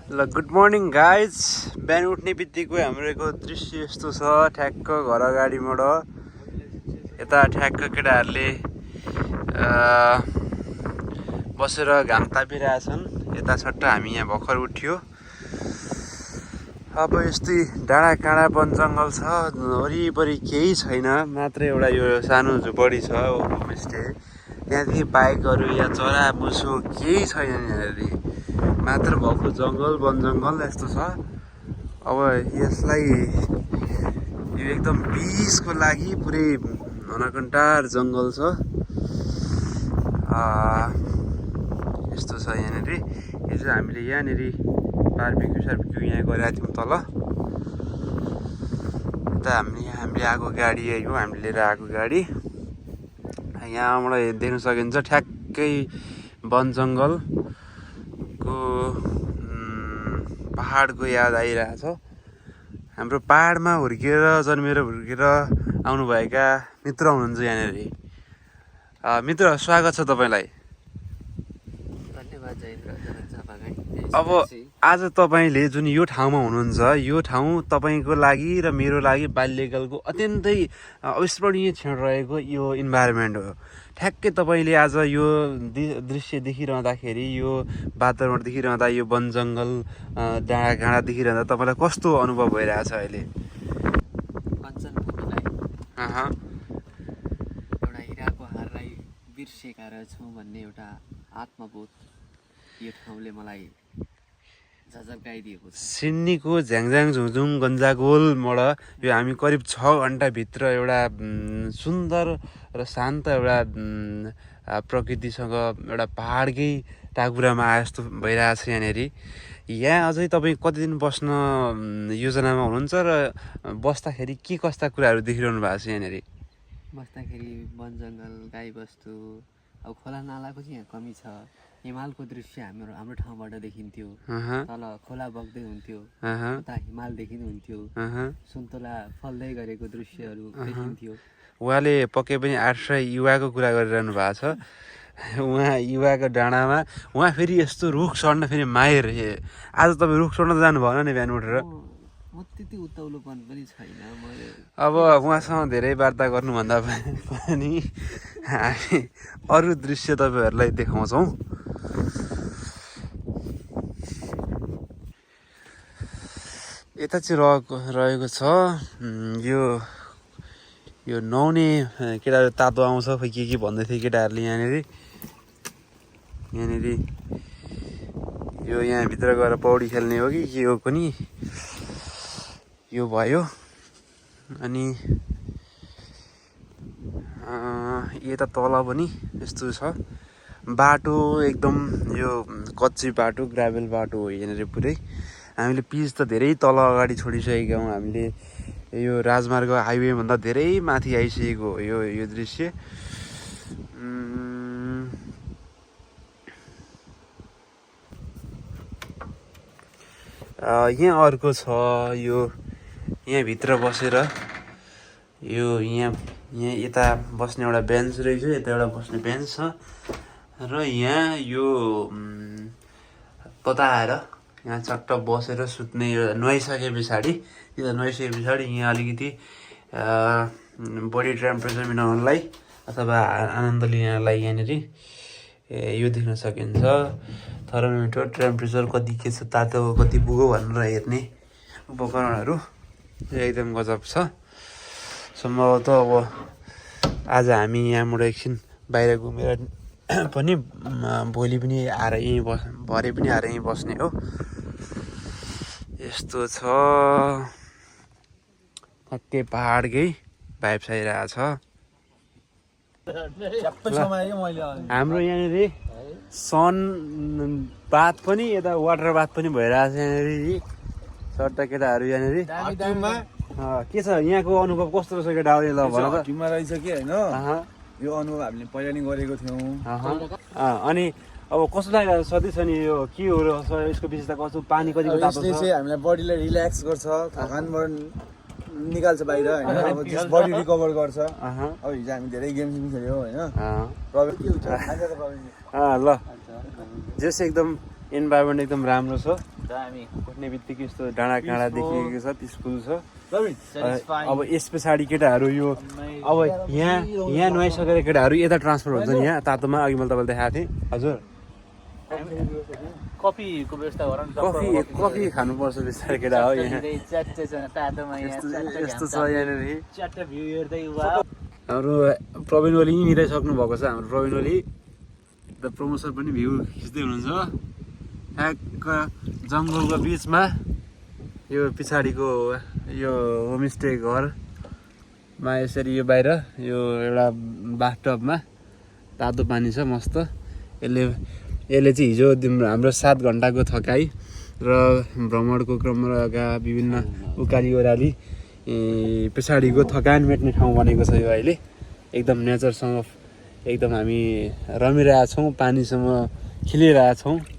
ल good morning guys. बिहान उठ्ने बित्तिकै हाम्रो दृश्य यस्तो छ। ठ्याक्क घर अगाडिबाट यता ठ्याक्क केटाहरूले बसेर घाम तापिरहेछन्। यता सट्टा हामी यहाँ भर्खर उठ्यो। अब यस्तै डाँडा काँडा वन जङ्गल छ, वरिपरि केही छैन, मात्र एउटा यो सानो झुपडी छ होमस्टे। त्यहाँदेखि बाइकहरू या चरा मुसो केही छैन यहाँनिर, मात्र भएको जङ्गल वन जङ्गल यस्तो छ। अब यसलाई यो एकदम पिसको लागि पुरै घनघन्टार जङ्गल छ। यस्तो छ यहाँनिर। हिजो हामीले यहाँनिर बारबिक्यू सारबिक्यू यहाँ गरेका थियौँ तल। यता हामीले आएको गाडी हो, हामीले लिएर आएको गाडी। यहाँबाट देख्न सकिन्छ ठ्याक्कै वन जङ्गलको पहाडको याद आइरहेछ। हाम्रो पहाडमा हुर्किएर जन्मेर हुर्किएर आउनुभएका मित्र हुनुहुन्छ यहाँनिर। मित्र स्वागत छ तपाईँलाई। धन्यवाद जयेन्द्र। अब आज तपाईँले जुन यो ठाउँमा हुनुहुन्छ, यो ठाउँ तपाईँको लागि र मेरो लागि बाल्यकालको अत्यन्तै अविस्मरणीय क्षण रहेको यो इन्भाइरोमेन्ट हो। ठ्याक्कै तपाईँले आज यो दृश्य देखिरहँदाखेरि, यो वातावरण देखिरहँदा, यो वन जङ्गल डाँडा काँडा देखिरहँदा तपाईँलाई कस्तो अनुभव भइरहेछ अहिले? कञ्चनपुरलाई एउटा हिराको हारलाई बिर्सेका रहेछौँ भन्ने एउटा आत्मबोध यो ठाउँले मलाई झझल्काइदिएको छ। सिन्नीको झ्याङझ्याङ झुङझुङ गन्जागोलबाट यो हामी करिब 6 घन्टाभित्र एउटा सुन्दर र शान्त एउटा प्रकृतिसँग एउटा पहाडकै टाकुरामा आए जस्तो भइरहेछ यहाँनिर। यहाँ अझै तपाईँ कति दिन बस्न योजनामा हुनुहुन्छ र बस्दाखेरि के कस्ता कुराहरू देखिरहनु भएको छ यहाँनिर? बस्दाखेरि वन जङ्गल, गाईबस्तु, अब खोला नालाको चाहिँ यहाँ कमी छ। हिमालको दृश्य हाम्रो ठाउँबाट देखिन्थ्यो। तल खोला बग्दै हुन्थ्यो, उता हिमाल देखिनुहुन्थ्यो, सुन्तला फल्दै गरेको दृश्यहरू देखिन्थ्यो। उहाँले पक्कै पनि आश्रय युवाको कुरा गरिरहनु भएको छ। उहाँ युवाको डाँडामा उहाँ फेरि यस्तो रुख चढ्न फेरि माहिर। आज तपाईँ रुख चढ्न त जानु भएन नि बिहान उठेर? म त्यति उत्ताउलोपन पनि छैन। अब उहाँसँग धेरै वार्ता गर्नुभन्दा पनि हामी अरू दृश्य तपाईँहरूलाई देखाउँछौँ। यता चाहिँ रहेको छ यो नुहाउने केटाहरू तातो आउँछ खोइ के भन्दै थियो केटाहरूले यहाँनिर यो यहाँभित्र गएर पौडी खेल्ने हो कि के हो पनि यो भयो। अनि यता तल पनि यस्तो छ बाटो, एकदम यो कच्ची बाटो, ग्राभेल बाटो हो यहाँनिर पुरै। हामीले पिच त धेरै तल अगाडि छोडिसकेका हौँ। हामीले यो राजमार्ग हाइवेभन्दा धेरै माथि आइसकेको हो यो दृश्य। यहाँ अर्को छ यो यहाँभित्र बसेर यो यहाँ यता बस्ने एउटा बेन्च रहेछ, यता एउटा बस्ने बेन्च छ र यहाँ यो तताएर यहाँ चट्ट बसेर सुत्ने नुहाइसके पछाडि यहाँ अलिकति बडी टेम्परेचर मिलाउनलाई अथवा आनन्द लिनलाई यहाँनिर यो देख्न सकिन्छ। थर्मोमिटर टेम्परेचर कति के छ, तातो कति पुग्यो भनेर हेर्ने उपकरणहरू एकदम गजब छ। सम्भवतः अब आज हामी यहाँबाट एकछिन बाहिर घुमेर पनि भोलि पनि आएर यहीँ भरे पनि आएर यहीँ बस्ने हो। यस्तो छ ठ्याक्कै पहाडकै भाइब्स आइरहेछ। हाम्रो यहाँनिर सन बाथ पनि, यता वाटर बाथ पनि भइरहेछ यहाँनिर। सट्टा केटाहरू यहाँनिर के छ यहाँको अनुभव कस्तो रहेछ केटाहरू? ल भन त। रहेछ कि होइन, यो अनुभव हामीले पहिला नै गरेको थियौँ। अनि अब कस्तो लाग्यो सधैँ छ नि यो के हो र यसको विशेषता कस्तो? पानी कतिको तातो छ? यसले चाहिँ हामीलाई बडीलाई रिल्याक्स गर्छ, थकानबाट निकाल्छ बाहिर होइन, अब त्यस बडी रिकभर गर्छ। अब हिजो हामी धेरै गेम्स पनि खेल्यौँ होइन। ल जस एकदम इन्भाइरोमेन्ट एकदम राम्रो छ। हुन्छ हामी उठ्ने बित्तिकै यस्तो डाँडा काँडा देखिएको छ पिसफुल छ satisfying। अब यस पछाडि केटाहरू यो अब यहाँ नुहाइसकेर केटाहरू यता ट्रान्सफर हुन्छ नि यहाँ तातोमा अघि मैले तपाईँलाई देखाएको थिएँ हजुर कफीको व्यवस्था गर न कफी खानुपर्छ बिस्तारै केटा हो यहाँ च्याट्टे छ तातोमा यहाँ यस्तो छ यहाँनिर च्याट्टे भ्यू हेर्दै वा हाम्रो प्रवीण ओली यहीँ मिलाइसक्नु भएको छ हाम्रो प्रवीण ओली द प्रमोसर पनि भ्यू खिच्दै हुनुहुन्छ ठ्याक्क जङ्गलको बिचमा यो पछाडिको यो होमस्टे घरमा यसरी यो बाहिर यो एउटा बाथटबमा तातो पानी छ मस्त यसले चाहिँ हिजो हाम्रो 7 घन्टाको थकाइ र भ्रमणको क्रमका विभिन्न उकाली ओह्राली पछाडिको थकान मेट्ने ठाउँ बनेको छ यो अहिले एकदम नेचरसँग एकदम हामी रमिरहेछौँ पानीसँग खेलिरहेछौँ